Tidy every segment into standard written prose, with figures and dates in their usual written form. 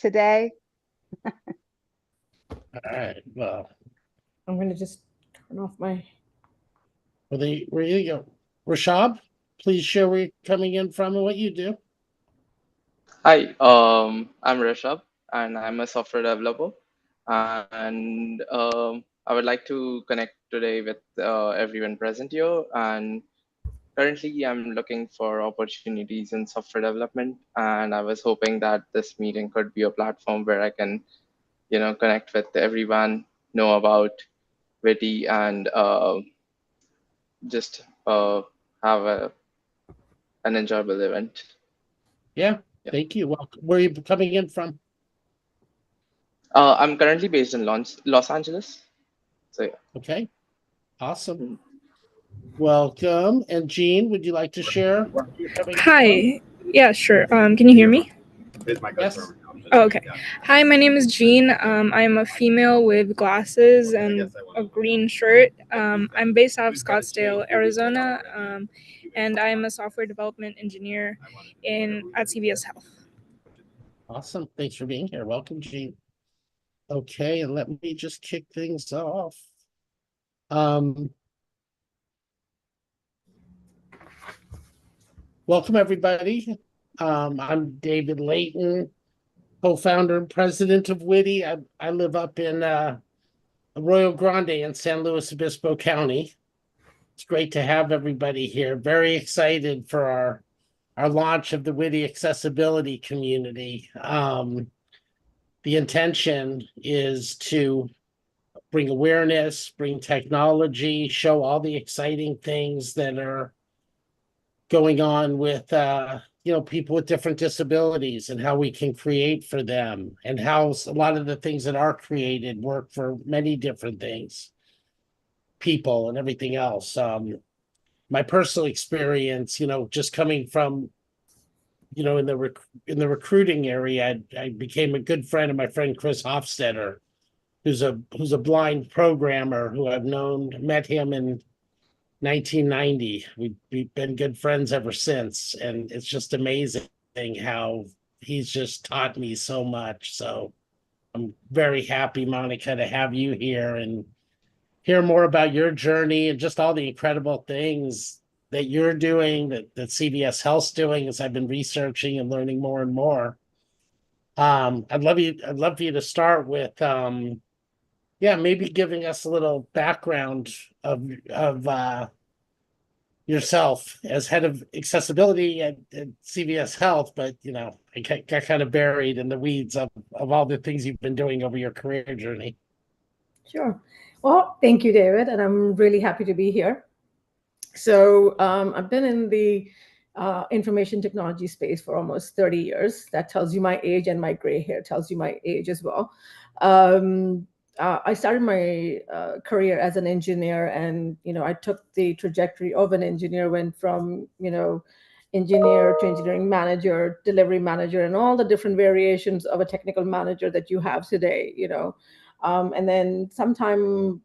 today? All right. Well, I'm going to just turn off my. where you go? Rashab, please share where you're coming in from and what you do. Hi, I'm Rishabh, and I'm a software developer. And I would like to connect today with everyone present here. And currently, I'm looking for opportunities in software development. And I was hoping that this meeting could be a platform where I can, connect with everyone, know about WITI, and just have an enjoyable event. Yeah. Thank you. Well, where are you coming in from? I'm currently based in Los Angeles. So, yeah. Okay. Awesome. Welcome. And Jean, would you like to share where you're coming from? Hi. Yeah, sure. Can you hear me? Yes. Oh, okay. Hi, my name is Jean. I'm a female with glasses and a green shirt. I'm based out of Scottsdale, Arizona, and I'm a software development engineer at CVS Health. Awesome. Thanks for being here. Welcome, Jean. Okay, and let me just kick things off. Welcome, everybody. I'm David Layton, co-founder and president of WITI. I live up in Arroyo Grande in San Luis Obispo County. It's great to have everybody here. Very excited for our launch of the WITI accessibility community. The intention is to bring awareness, bring technology, show all the exciting things that are going on with people with different disabilities and how we can create for them, and how a lot of the things that are created work for many different things, people and everything else. My personal experience, just coming from in the recruiting area, I became a good friend of my friend Chris Hofstetter, who's a blind programmer who I've met him in 1990. We've been good friends ever since, and it's just amazing how he's just taught me so much. So I'm very happy, Monica, to have you here and hear more about your journey and just all the incredible things that you're doing, that CVS Health's doing, as I've been researching and learning more and more. I'd love for you to start with maybe giving us a little background of yourself as head of accessibility at CVS Health, but I got kind of buried in the weeds of all the things you've been doing over your career journey. Sure. Well, thank you, David, and I'm really happy to be here. So I've been in the information technology space for almost 30 years. That tells you my age, and my gray hair tells you my age as well. I started my career as an engineer, and I took the trajectory of an engineer, went from engineer to engineering manager, delivery manager, and all the different variations of a technical manager that you have today. And then sometime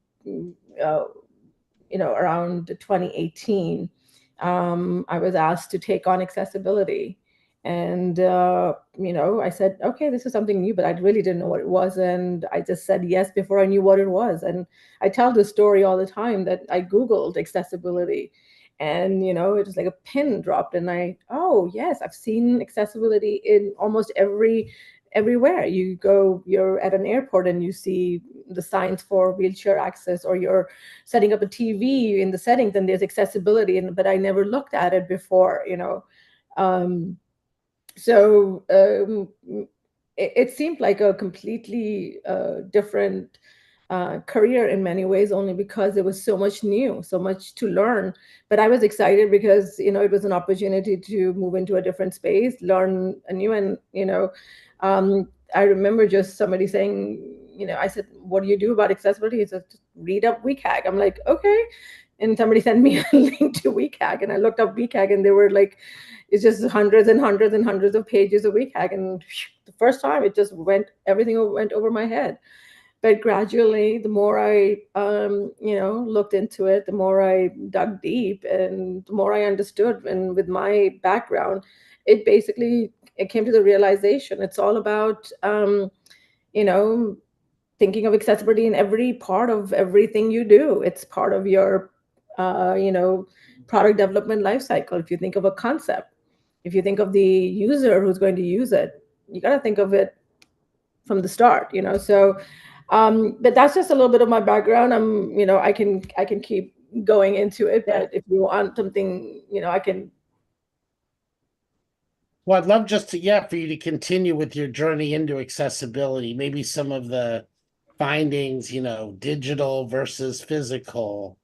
around 2018, I was asked to take on accessibility. And, I said, okay, this is something new, but I really didn't know what it was. And I just said yes before I knew what it was. And I tell this story all the time that I Googled accessibility, and, it was like a pin dropped. And oh, yes, I've seen accessibility in almost everywhere. You're at an airport and you see the signs for wheelchair access, or you're setting up a TV in the settings and there's accessibility, but I never looked at it before. So it seemed like a completely different career in many ways, only because there was so much new, so much to learn. But I was excited because it was an opportunity to move into a different space, learn anew. And I remember just somebody saying, I said, what do you do about accessibility? He said, read up WCAG. I'm like, okay. And somebody sent me a link to WCAG, and I looked up WCAG, and they were like, it's just hundreds and hundreds and hundreds of pages of WCAG. And the first time everything went over my head. But gradually, the more I, looked into it, the more I dug deep, and the more I understood. And with my background, it basically it came to the realization it's all about, you know, thinking of accessibility in every part of everything you do. It's part of your, you know, product development lifecycle. If you think of a concept, if you think of the user who's going to use it, you got to think of it from the start, you know. So but that's just a little bit of my background. You know, I can keep going into it, but if you want something, you know, I can. Well, I'd love just to, yeah, for you to continue with your journey into accessibility, maybe some of the findings, you know, digital versus physical,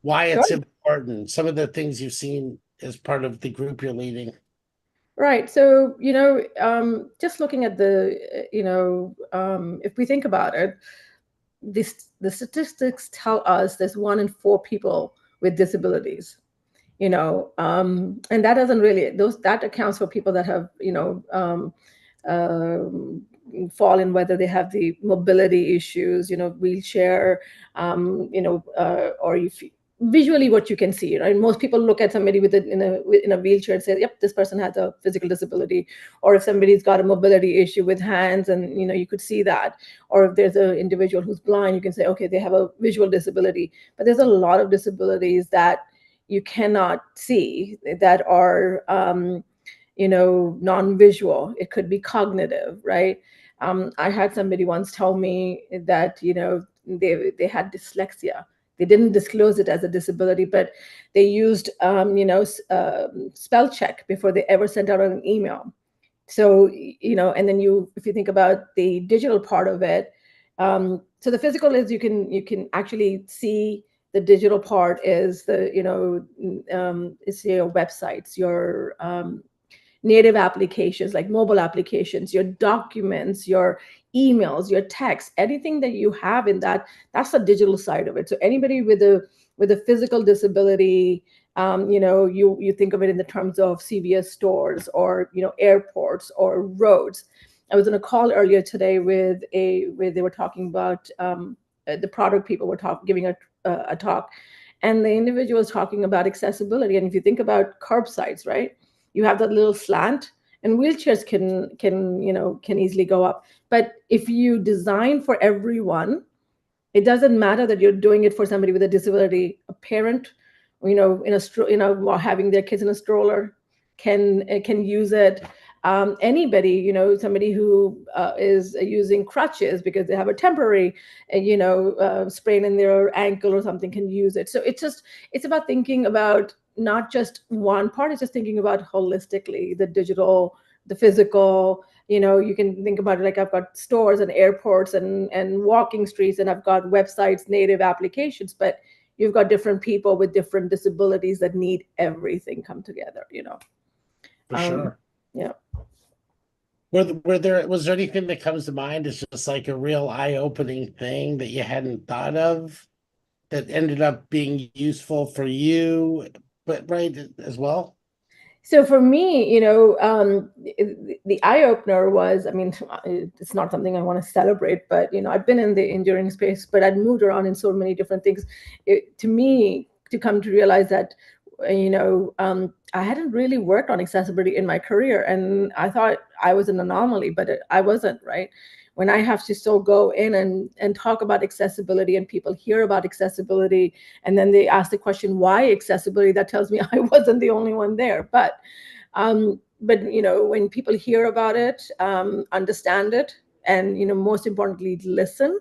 why it's Sure. important, some of the things you've seen as part of the group you're leading. Right. So, you know, just looking at the, you know, if we think about it, the statistics tell us there's 1 in 4 people with disabilities, you know, and that doesn't really, that accounts for people that have, you know, fall in whether they have the mobility issues, you know, wheelchair, you know, or if visually what you can see, right? Most people look at somebody with in a wheelchair and say, yep, this person has a physical disability. Or if somebody's got a mobility issue with hands, and you know, you could see that. Or if there's an individual who's blind, you can say, okay, they have a visual disability. But there's a lot of disabilities that you cannot see that are you know, non-visual. It could be cognitive, right? I had somebody once tell me that, you know, they had dyslexia. They didn't disclose it as a disability, but they used, you know, spell check before they ever sent out an email. So, you know, and then if you think about the digital part of it, so the physical is you can actually see. The digital part is the, you know, it's your websites, your native applications like mobile applications, your documents, your emails, your texts, anything that you have in that, that's the digital side of it. So anybody with a physical disability, you know, you think of it in the terms of CVS stores, or you know, airports or roads. I was on a call earlier today where they were talking about the product people were giving a talk, and the individual was talking about accessibility. And if you think about curbsides, right? You have that little slant, and wheelchairs can you know, can easily go up. But if you design for everyone, it doesn't matter that you're doing it for somebody with a disability. A parent, you know, you know, while having their kids in a stroller can use it. Anybody, you know, somebody who is using crutches because they have a temporary, you know, sprain in their ankle or something, can use it. So it's about thinking about not just one part. It's just thinking about holistically the digital, the physical. You know, you can think about it like I've got stores and airports and walking streets, and I've got websites, native applications, but you've got different people with different disabilities that need everything come together, you know. For sure. Yeah. Was there anything that comes to mind as just like a real eye-opening thing that you hadn't thought of that ended up being useful for you, but right as well? So for me, you know, the eye opener was, I mean, it's not something I want to celebrate, but you know, I've been in the engineering space, but I'd moved around in so many different things. To me, to come to realize that, you know, I hadn't really worked on accessibility in my career, and I thought I was an anomaly, but I wasn't, right? When I have to still go in and talk about accessibility, and people hear about accessibility, and then they ask the question, why accessibility? That tells me I wasn't the only one there. But you know, when people hear about it, understand it, and you know, most importantly, listen,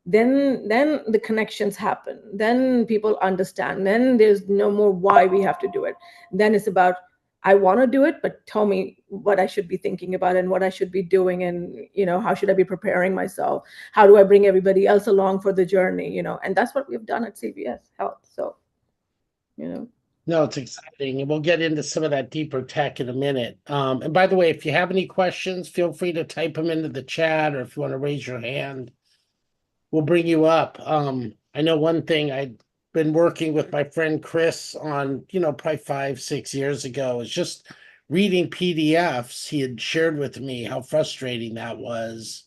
then the connections happen. Then people understand. Then there's no more why we have to do it. Then it's about, I want to do it, but tell me what I should be thinking about and what I should be doing, and you know, how should I be preparing myself? How do I bring everybody else along for the journey? You know, and that's what we've done at CVS Health. So, you know. No, it's exciting, and we'll get into some of that deeper tech in a minute. And by the way, if you have any questions, feel free to type them into the chat, or if you want to raise your hand, we'll bring you up. I know one thing I'd been working with my friend Chris on, you know, probably 5-6 years ago, is just reading PDFs. He had shared with me how frustrating that was.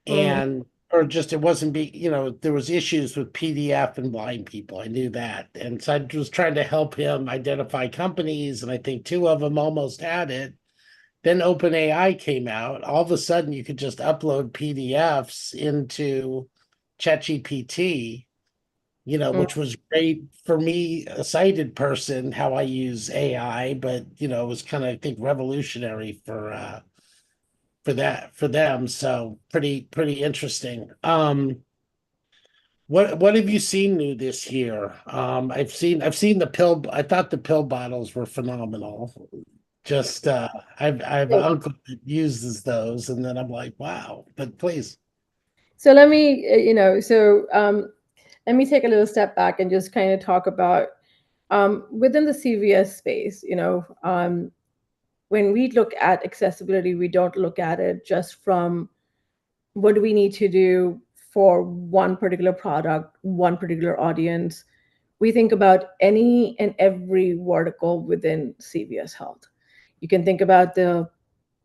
And or just it wasn't you know, there was issues with PDF and blind people. I knew that. And so I was trying to help him identify companies, and I think 2 of them almost had it. Then OpenAI came out. All of a sudden, you could just upload PDFs into ChatGPT, which was great for me, a sighted person, how I use AI, but it was kind of, I think, revolutionary for them. So pretty interesting. What have you seen new this year? I've seen the pill. I thought the pill bottles were phenomenal. Just I have an uncle that uses those, and then I'm like, wow. But please. So let me, let me take a little step back and just kind of talk about within the CVS space. When we look at accessibility, we don't look at it just from what do we need to do for one particular product, one particular audience. We think about any and every vertical within CVS Health. You can think about the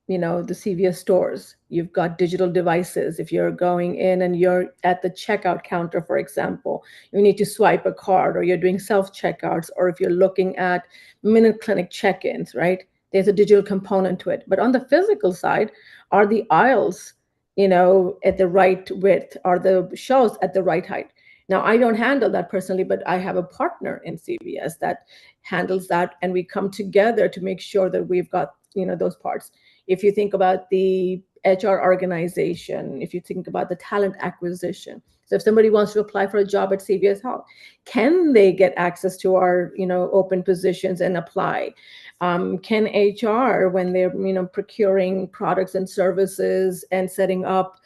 CVS stores. You've got digital devices. If you're going in and you're at the checkout counter, for example, you need to swipe a card, or you're doing self-checkouts, or if you're looking at Minute Clinic check-ins, right? There's a digital component to it. But on the physical side, are the aisles, at the right width? Are the shelves at the right height? Now, I don't handle that personally, but I have a partner in CVS that handles that, and we come together to make sure that we've got, those parts. If you think about the HR organization, if you think about the talent acquisition, so if somebody wants to apply for a job at CVS Health, can they get access to our, open positions and apply? Can HR, when they're, procuring products and services and setting up,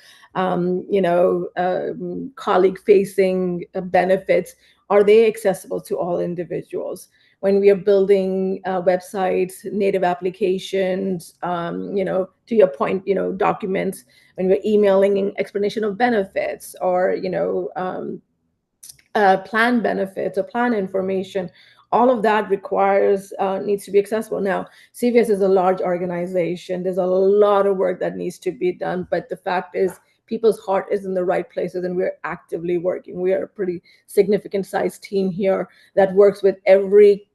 colleague-facing benefits, are they accessible to all individuals? When we are building websites, native applications, to your point, documents, when we're emailing explanation of benefits, or plan benefits or plan information, all of that needs to be accessible. Now, CVS is a large organization. There's a lot of work that needs to be done, but the fact is, people's heart is in the right places, and we're actively working. We are a pretty significant sized team here that works with every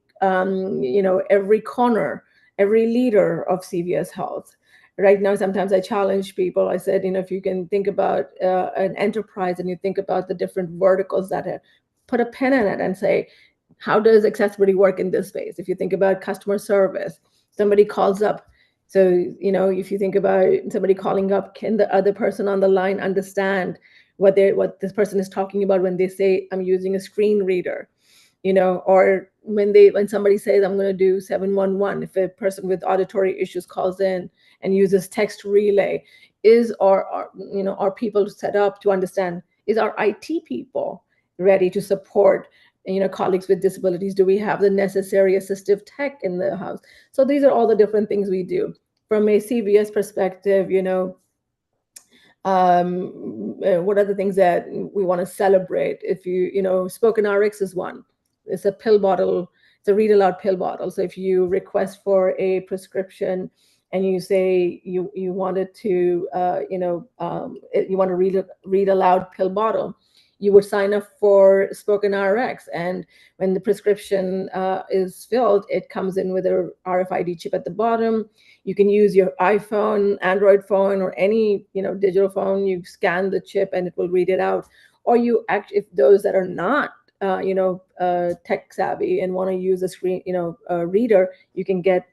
corner, every leader of CVS Health. Right now, sometimes I challenge people. I said, if you can think about an enterprise and you think about the different verticals that have, put a pin in it and say, how does accessibility work in this space? If you think about customer service, somebody calls up. So, if you think about somebody calling up, can the other person on the line understand what this person is talking about when they say, I'm using a screen reader? Or when somebody says, I'm going to do 711, if a person with auditory issues calls in and uses text relay, are people set up to understand? Is our IT people ready to support colleagues with disabilities? Do we have the necessary assistive tech in the house? So these are all the different things we do. From a CVS perspective, what are the things that we want to celebrate? If Spoken RX is one. It's a pill bottle. It's a read aloud pill bottle. So if you request for a prescription and you say you wanted to, you want to read aloud pill bottle, you would sign up for Spoken RX. And when the prescription is filled, it comes in with a RFID chip at the bottom. You can use your iPhone, Android phone, or any digital phone. You scan the chip and it will read it out. Or if those that are not tech savvy and want to use a screen, a reader, you can get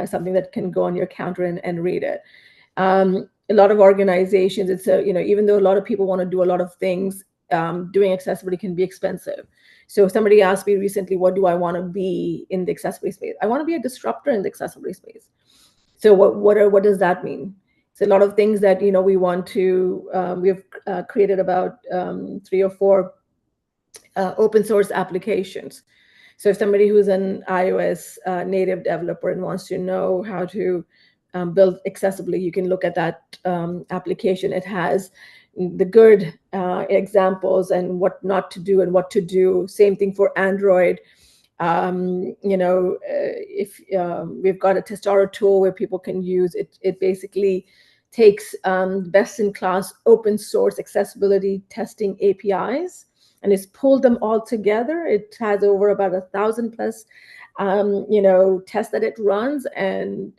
something that can go on your counter and read it. A lot of organizations, it's even though a lot of people want to do a lot of things, doing accessibility can be expensive. So somebody asked me recently, what do I want to be in the accessibility space? I want to be a disruptor in the accessibility space. So what does that mean? It's a lot of things that we want to. We've created about 3 or 4 open source applications. So if somebody who's an iOS native developer and wants to know how to build accessibly, you can look at that application. It has the good examples and what not to do and what to do. Same thing for Android. If we've got a Testaro tool where people can use it, it basically takes best in class open source accessibility testing APIs and it's pulled them all together. It has over about 1,000 plus test that it runs. And,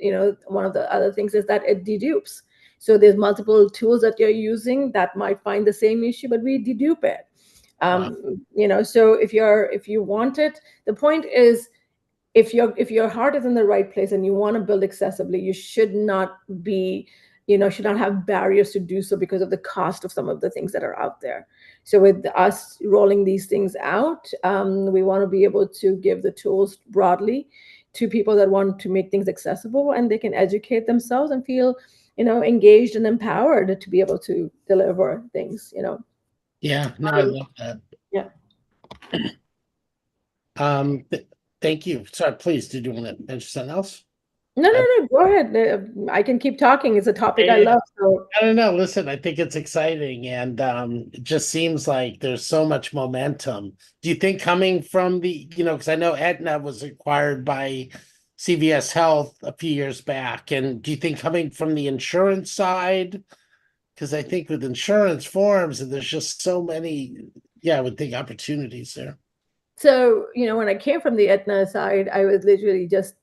one of the other things is that it dedupes. So there's multiple tools that you're using that might find the same issue, but we dedupe it. So if you want it, the point is, if your heart is in the right place and you want to build accessibly, you should not have barriers to do so because of the cost of some of the things that are out there. So with us rolling these things out, we want to be able to give the tools broadly to people that want to make things accessible, and they can educate themselves and feel, engaged and empowered to be able to deliver things. Yeah, no, I love that. Yeah. Thank you. Sorry, please, did you want to mention something else? No, go ahead. I can keep talking. It's a topic I love. So I don't know. Listen, I think it's exciting, and it just seems like there's so much momentum. Do you think coming from the, because I know Aetna was acquired by CVS Health a few years back, and do you think coming from the insurance side? Because I think with insurance forms, and there's just so many, I would think opportunities there. So, when I came from the Aetna side, I was literally just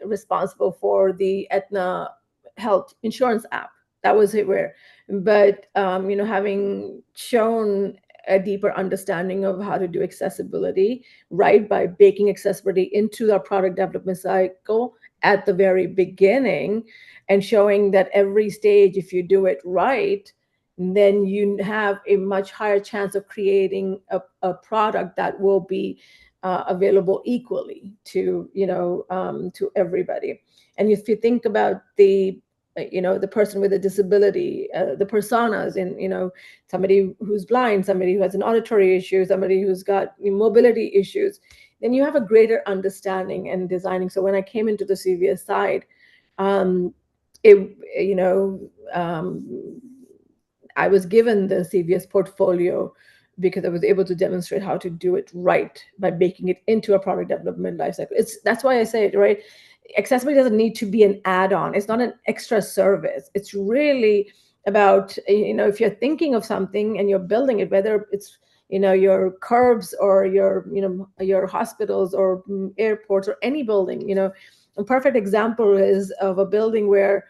responsible for the Aetna health insurance app. That was it where, but, having shown a deeper understanding of how to do accessibility, right, by baking accessibility into our product development cycle at the very beginning, and showing that every stage, if you do it right, then you have a much higher chance of creating a product that will be available equally to everybody. And if you think about the person with a disability, the personas, and somebody who's blind, somebody who has an auditory issue, somebody who's got mobility issues, then you have a greater understanding and designing. So when I came into the CVS side, I was given the CVS portfolio because I was able to demonstrate how to do it right by baking it into a product development lifecycle. That's why I say it, right? Accessibility doesn't need to be an add-on. It's not an extra service. It's really about, if you're thinking of something and you're building it, whether it's, your curbs or your hospitals or airports or any building, a perfect example is of a building where,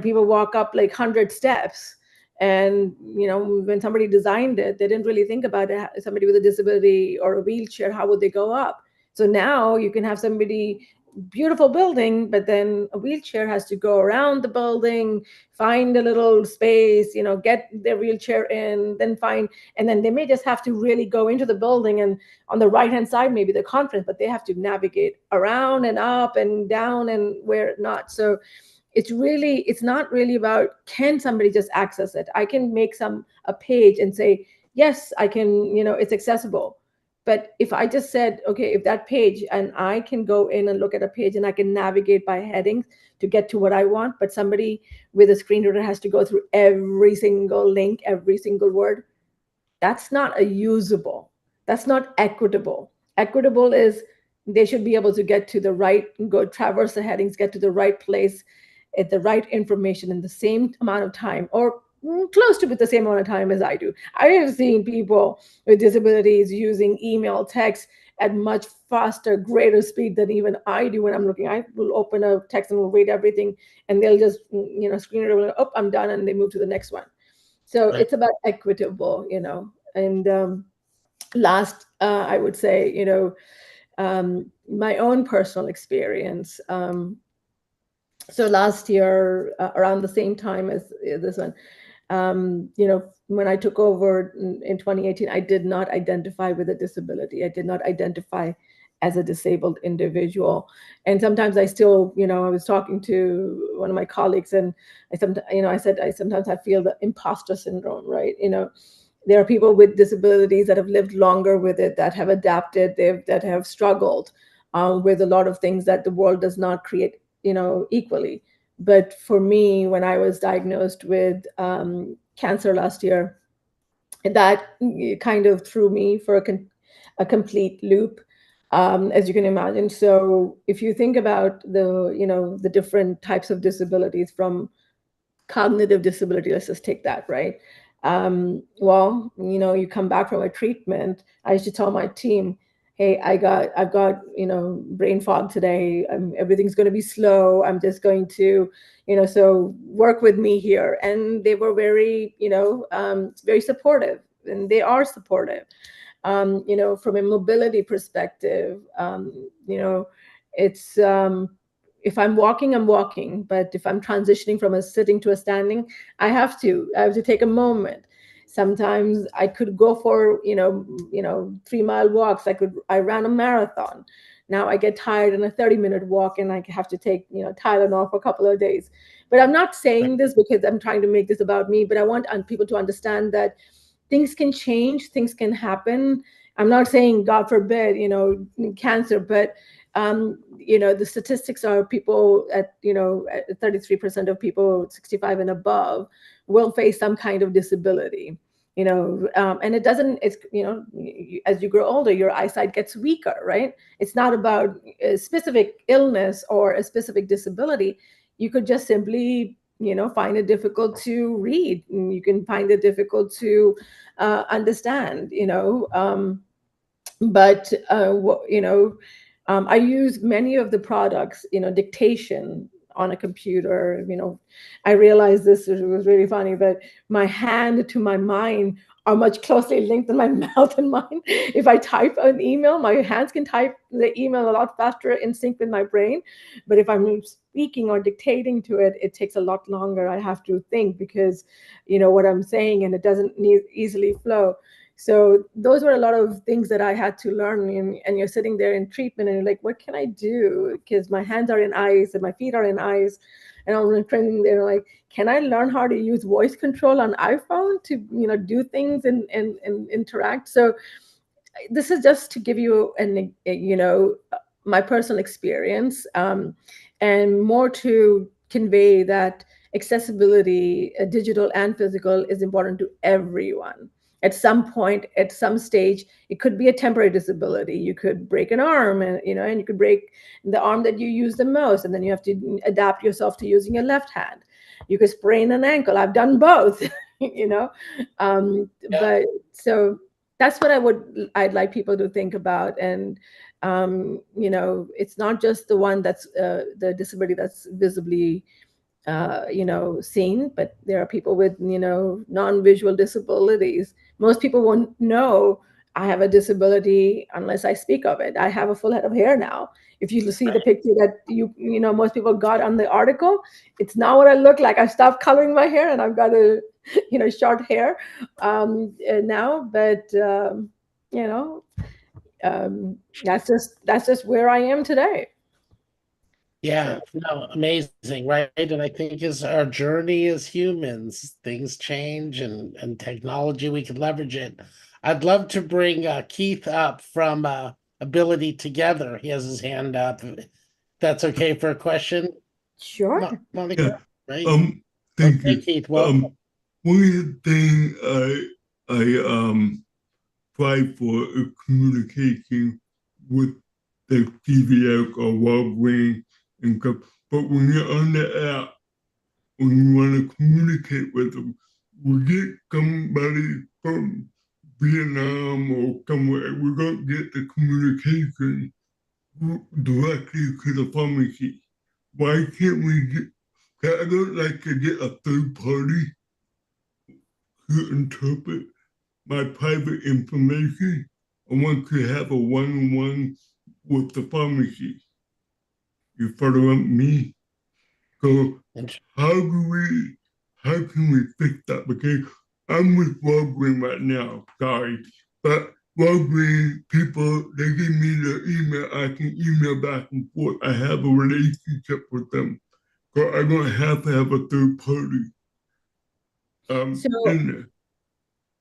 people walk up like 100 steps. And, when somebody designed it, they didn't really think about it. Somebody with a disability or a wheelchair, how would they go up? So now you can have somebody, beautiful building, but then a wheelchair has to go around the building, find a little space, get their wheelchair in, and then they may just have to really go into the building, and on the right-hand side, maybe the conference, but they have to navigate around and up and down and where not. So it's not really about, can somebody just access it? I can make a page and say, yes, I can, it's accessible. But if I just said, okay, if that page, and I can go in and look at a page and I can navigate by headings to get to what I want, but somebody with a screen reader has to go through every single link, every single word, that's not usable. That's not equitable. Equitable is they should be able to get to the right, go traverse the headings, get to the right place at the right information in the same amount of time, or close to the same amount of time as I do. I have seen people with disabilities using email, text at much faster, greater speed than even I do when I'm looking. I will open a text and will read everything, and they'll just, screen reader, oh, I'm done, and they move to the next one. So It's about equitable, and last, I would say, my own personal experience. So last year, around the same time as this one, when I took over in 2018, I did not identify with a disability. I did not identify as a disabled individual. And sometimes I still, I was talking to one of my colleagues, and I said, sometimes I feel the imposter syndrome, right? There are people with disabilities that have lived longer with it, that have adapted, that have struggled with a lot of things that the world does not create, equally. But for me, when I was diagnosed with cancer last year, that kind of threw me for a complete loop, as you can imagine. So if you think about the different types of disabilities, from cognitive disability, let's just take that, right? Well, you come back from a treatment. I used to tell my team, hey, I've got, brain fog today. Everything's going to be slow. I'm just going to, so work with me here. And they were very, very supportive, and they are supportive. From a mobility perspective, it's, if I'm walking, I'm walking. But if I'm transitioning from a sitting to a standing, I have to take a moment. Sometimes I could go for 3-mile walks. I ran a marathon. Now I get tired in a 30-minute walk, and I have to take Tylenol for a couple of days. But I'm not saying this because I'm trying to make this about me, but I want people to understand that things can change, things can happen. I'm not saying, God forbid, cancer, but the statistics are people at 33% of people 65 and above will face some kind of disability. And it doesn't, it's, as you grow older, your eyesight gets weaker, right? It's not about a specific illness or a specific disability. You could just simply, find it difficult to read. You can find it difficult to understand, but I use many of the products, dictation on a computer. I realized this, it was really funny, but my hand to my mind are much closely linked than my mouth and mind. If I type an email, my hands can type the email a lot faster in sync with my brain. But if I'm speaking or dictating to it, it takes a lot longer. I have to think because what I'm saying, and it doesn't easily flow. So those were a lot of things that I had to learn. And you're sitting there in treatment and you're like, what can I do? Because my hands are in ice and my feet are in ice. And I'm training there, like, can I learn how to use voice control on iPhone to, do things and interact? So this is just to give you my personal experience, and more to convey that accessibility, digital and physical, is important to everyone. At some point, at some stage, it could be a temporary disability. You could break an arm, and and you could break the arm that you use the most, and then you have to adapt yourself to using your left hand. You could sprain an ankle. I've done both. But so that's what I'd like people to think about. And it's not just the one that's the disability that's visibly seen, but there are people with non-visual disabilities. Most people won't know I have a disability unless I speak of it. I have a full head of hair now. If you see the picture that most people got on the article, it's not what I look like. I stopped coloring my hair and I've got a short hair now. But that's just where I am today. Yeah, no, amazing, right? And I think as our journey as humans, things change and technology, we can leverage it. I'd love to bring Keith up from Ability Together. He has his hand up. That's okay for a question? Sure. Monica, right? Thank Okay, you. Keith, welcome. One of the things I tried for is communication with the CVS or Walgreens and stuff. But when you're on the app, when you want to communicate with them, we get somebody from Vietnam or somewhere, we don't get the communication directly to the pharmacy. Why can't we get, I don't like to get a third party to interpret my private information. I want to have a one-on-one with the pharmacy. You follow me? So how can we fix that? Because I'm with Walgreens right now, sorry. But Walgreens people, they give me their email, I can email back and forth. I have a relationship with them. So I don't have to have a third party. So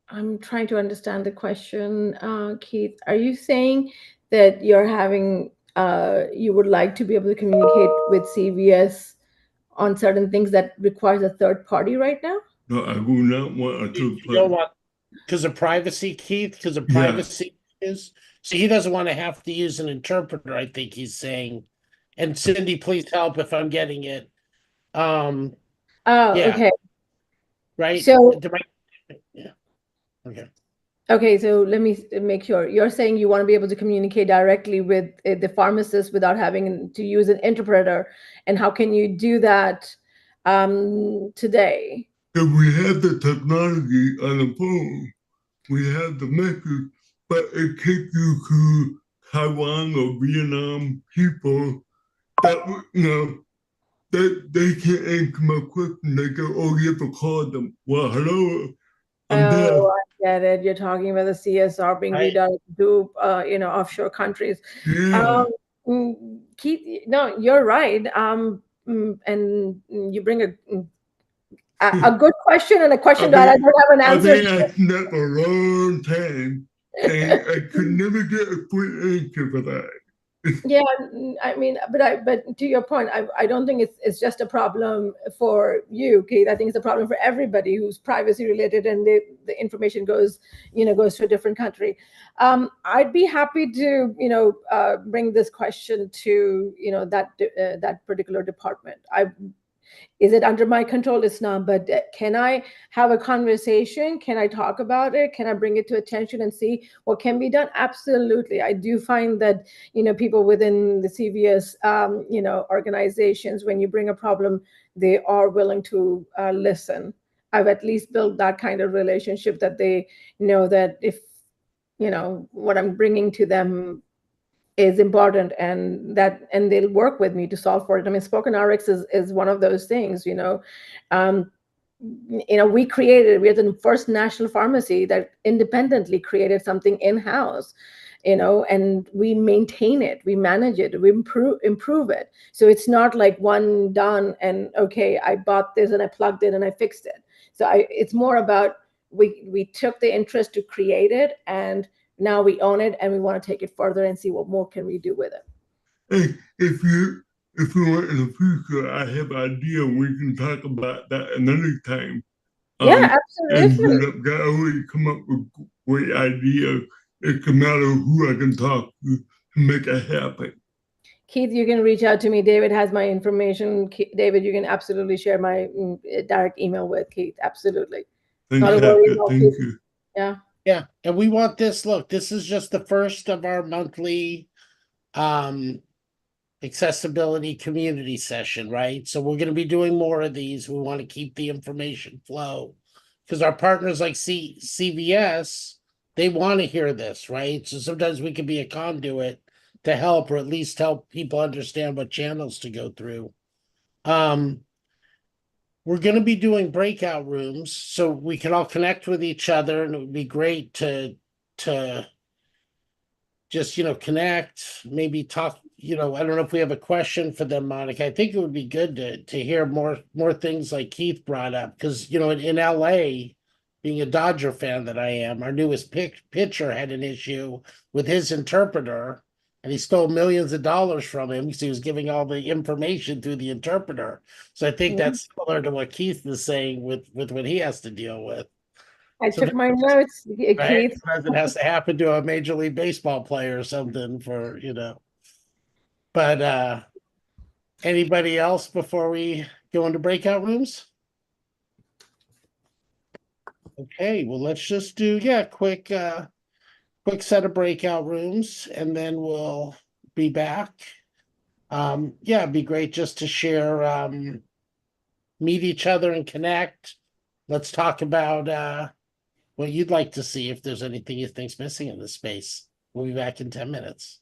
I'm trying to understand the question, Keith. Are you saying that you're having, you would like to be able to communicate with CVS on certain things that requires a third party right now? No, I do not want a third You party. don't want, because of privacy, Keith, because of privacy is, so he doesn't want to have to use an interpreter, I think he's saying. And Cindy, please help if I'm getting it. Yeah. Okay. Right? So Yeah. Okay. Okay, so let me make sure. You're saying you want to be able to communicate directly with the pharmacist without having to use an interpreter. And how can you do that today? If we have the technology on the phone, we have the message, but it takes you to Taiwan or Vietnam people that, they can't answer my question. They go, oh, you have to call them. Well, hello, I'm there. Oh, I get it. You're talking about the CSR being Right. redirected to, offshore countries. Yeah. Keith, no, you're right. And you bring a good question and a question that I don't have an I've answer been to. asking that for a long time, and I could never get a quick answer for that. Yeah, I mean, but to your point, I don't think it's just a problem for you, Keith. I think it's a problem for everybody who's privacy related and the information goes to a different country. I'd be happy to bring this question to that particular department. Is it under my control? It's not, but can I have a conversation? Can I talk about it? Can I bring it to attention and see what can be done? Absolutely. I do find that, people within the CVS, organizations, when you bring a problem, they are willing to listen. I've at least built that kind of relationship that they know that if, what I'm bringing to them is important and they'll work with me to solve for it. I mean, spoken rx is one of those things. We are the first national pharmacy that independently created something in-house, and we maintain it, we manage it, we improve it. So it's not like one done and okay, I bought this and I plugged it and I fixed it. So it's more about we took the interest to create it, and now we own it and we want to take it further and see what more can we do with it. Hey, if you want in the future, I have an idea. We can talk about that another time. Yeah, And absolutely. you got already come up with great ideas. It's a matter of who I can talk to make it happen. Keith, you can reach out to me. David has my information. David, you can absolutely share my direct email with Keith. Absolutely. Thank Not a you. worry about Thank Keith. you. Yeah. Yeah, and we want this. Look, this is just the first of our monthly accessibility community session, right? So we're going to be doing more of these. We want to keep the information flow because our partners like CVS, they want to hear this, right? So sometimes we can be a conduit to help, or at least help people understand what channels to go through. We're going to be doing breakout rooms so we can all connect with each other, and it would be great to just connect, maybe talk. I don't know if we have a question for them, Monica. I think it would be good to hear more things like Keith brought up, because in LA, being a Dodger fan that I am, our newest pitcher had an issue with his interpreter, and he stole millions of dollars from him because he was giving all the information through the interpreter. So I think that's similar to what Keith is saying with what he has to deal with. I took my notes, Right? Keith. It has to happen to a Major League Baseball player or something But anybody else before we go into breakout rooms? Okay, well, let's just do quick set of breakout rooms, and then we'll be back. It'd be great just to share, meet each other and connect. Let's talk about what you'd like to see, if there's anything you think's missing in this space. We'll be back in 10 minutes.